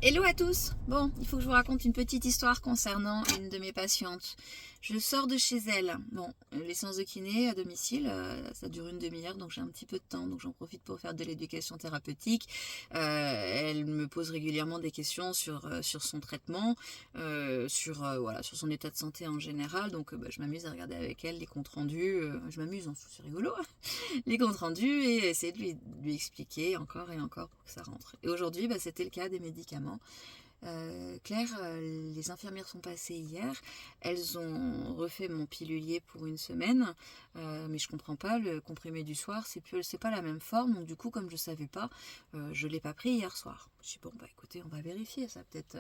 Hello à tous. Bon, il faut que je vous raconte une petite histoire concernant une de mes patientes. Je sors de chez elle. Bon, les séances de kiné à domicile, ça dure une demi-heure, donc j'ai un petit peu de temps, donc j'en profite pour faire de l'éducation thérapeutique. Elle me pose régulièrement des questions sur son traitement, voilà, sur son état de santé en général. Donc je m'amuse à regarder avec elle les comptes rendus. Je m'amuse, hein, c'est rigolo, les comptes rendus et essayer de lui expliquer encore et encore pour que ça rentre. Et aujourd'hui, c'était le cas des médicaments. Claire, les infirmières sont passées hier. Elles ont refait mon pilulier pour une semaine, mais je comprends pas. Le comprimé du soir, c'est pas la même forme. Donc du coup, comme je savais pas, je l'ai pas pris hier soir. Je dis bon écoutez, on va vérifier ça. Peut-être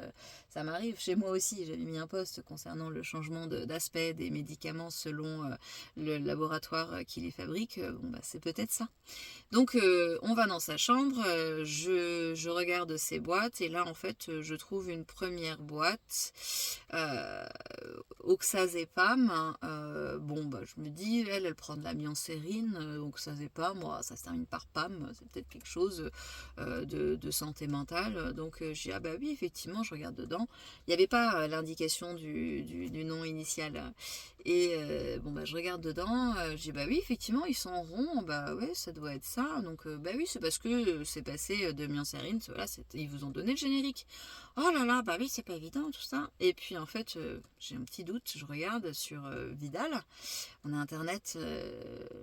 ça m'arrive chez moi aussi. J'avais mis un post concernant le changement d'aspect des médicaments selon le laboratoire qui les fabrique. C'est peut-être ça. Donc on va dans sa chambre, je regarde ses boîtes et là en fait je trouve une première boîte euh, oxazépam. Je me dis elle prend de la miancérine, oxazépam, moi ça se termine par PAM, c'est peut-être quelque chose de santé mentale. Donc je dis ah bah oui effectivement je regarde dedans. Il n'y avait pas l'indication du nom initial. Et je regarde dedans, je dis bah oui, effectivement, ils sont ronds, bah ouais, ça doit être ça. Donc bah oui, c'est parce que c'est passé de miancérine, voilà, ils vous ont donné le générique. Oh là là, bah oui, c'est pas évident tout ça. Et puis en fait, j'ai un petit doute, je regarde sur Vidal. On a internet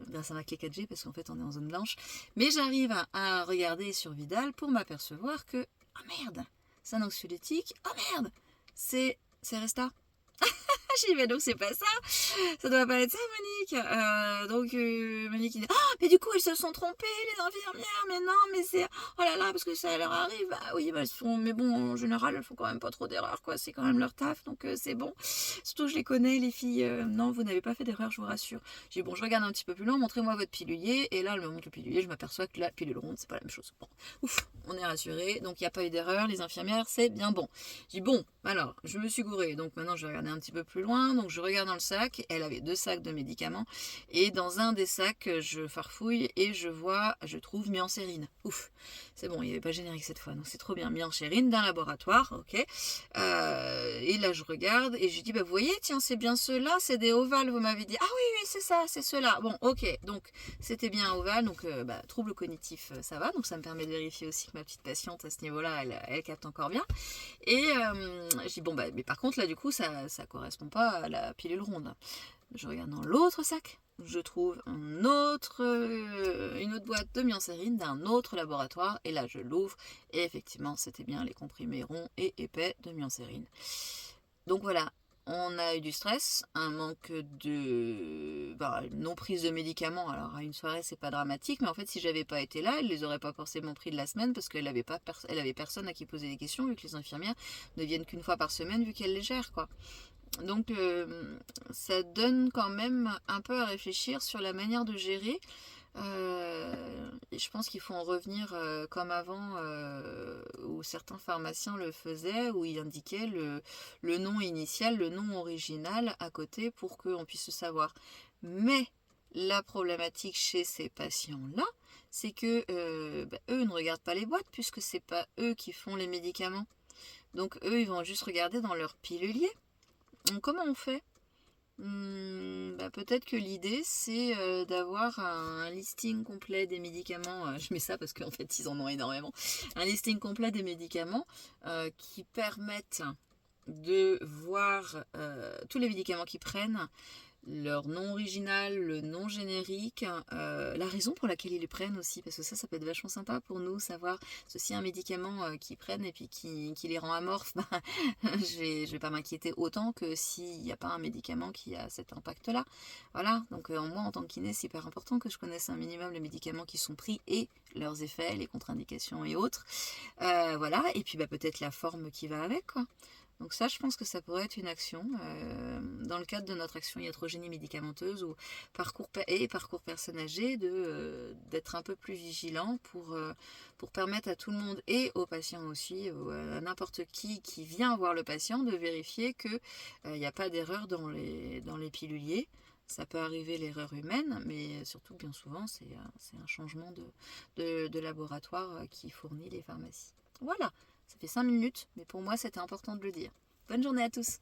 grâce à ma clé 4G parce qu'en fait on est en zone blanche. Mais j'arrive à regarder sur Vidal pour m'apercevoir que, ah merde, c'est un anxiolytique, oh merde, c'est Resta. J'ai dit, mais donc c'est pas ça doit pas être ça, Monique. Monique dit, ah, mais du coup, ils se sont trompés, les infirmières, mais non, mais c'est, oh là là, parce que ça leur arrive, bah oui, mais bon, en général, elles font quand même pas trop d'erreurs, quoi, c'est quand même leur taf, donc c'est bon. Surtout, je les connais, les filles, non, vous n'avez pas fait d'erreur, je vous rassure. J'ai dit, bon, je regarde un petit peu plus loin, montrez-moi votre pilulier, et là, elle me montre le pilulier, je m'aperçois que la pilule ronde, c'est pas la même chose. Bon, ouf, on est rassuré, donc il n'y a pas eu d'erreur, les infirmières, c'est bien bon. J'ai dit, bon, alors, je me suis gourée, donc maintenant, je vais regarder un petit peu plus loin, donc je regarde dans le sac, elle avait 2 sacs de médicaments, et dans un des sacs, je farfouille et je trouve miancérine. Ouf, c'est bon, il n'y avait pas générique cette fois, donc c'est trop bien. Miancérine d'un laboratoire, ok. Et là, je regarde et je dis, bah vous voyez, tiens, c'est bien ceux-là, c'est des ovales, vous m'avez dit. Ah oui, oui, c'est ça, c'est ceux-là. Bon, ok, donc c'était bien ovale, donc trouble cognitif, ça va, donc ça me permet de vérifier aussi que ma petite patiente à ce niveau-là, elle capte encore bien. Et je dis, bon, mais par contre, là, du coup, ça correspond pas à la pilule ronde. Je regarde dans l'autre sac, je trouve une autre boîte de miancérine d'un autre laboratoire, et là, je l'ouvre, et effectivement, c'était bien les comprimés ronds et épais de miancérine. Donc voilà, on a eu du stress, un manque de non prise de médicaments. Alors à une soirée c'est pas dramatique, mais en fait si j'avais pas été là, elle les aurait pas forcément pris de la semaine parce qu'elle avait pas elle avait personne à qui poser des questions vu que les infirmières ne viennent qu'une fois par semaine vu qu'elles les gèrent quoi. Donc ça donne quand même un peu à réfléchir sur la manière de gérer. Et je pense qu'il faut en revenir comme avant, où certains pharmaciens le faisaient, où ils indiquaient le nom initial, le nom original à côté pour qu'on puisse le savoir. Mais la problématique chez ces patients-là, c'est que eux ne regardent pas les boîtes puisque c'est pas eux qui font les médicaments. Donc eux, ils vont juste regarder dans leur pilulier. Donc, comment on fait? Peut-être que l'idée c'est d'avoir un listing complet des médicaments, je mets ça parce qu'en fait ils en ont énormément, un listing complet des médicaments qui permettent de voir tous les médicaments qu'ils prennent, leur nom original, le nom générique, la raison pour laquelle ils les prennent aussi, parce que ça peut être vachement sympa pour nous, savoir ceci un médicament qu'ils prennent et puis qui les rend amorphes, je vais pas m'inquiéter autant que s'il n'y a pas un médicament qui a cet impact-là. Voilà, donc moi en tant que kiné, c'est hyper important que je connaisse un minimum les médicaments qui sont pris et leurs effets, les contre-indications et autres. Voilà, et puis peut-être la forme qui va avec, quoi. Donc ça, je pense que ça pourrait être une action dans le cadre de notre action iatrogénie médicamenteuse ou parcours personnes âgées d'être un peu plus vigilant pour permettre à tout le monde et aux patients aussi, ou à n'importe qui vient voir le patient, de vérifier qu'il n'y a pas d'erreur dans les piluliers. Ça peut arriver l'erreur humaine, mais surtout bien souvent c'est un changement de laboratoire qui fournit les pharmacies. Voilà, Ça fait 5 minutes, mais pour moi, c'était important de le dire. Bonne journée à tous!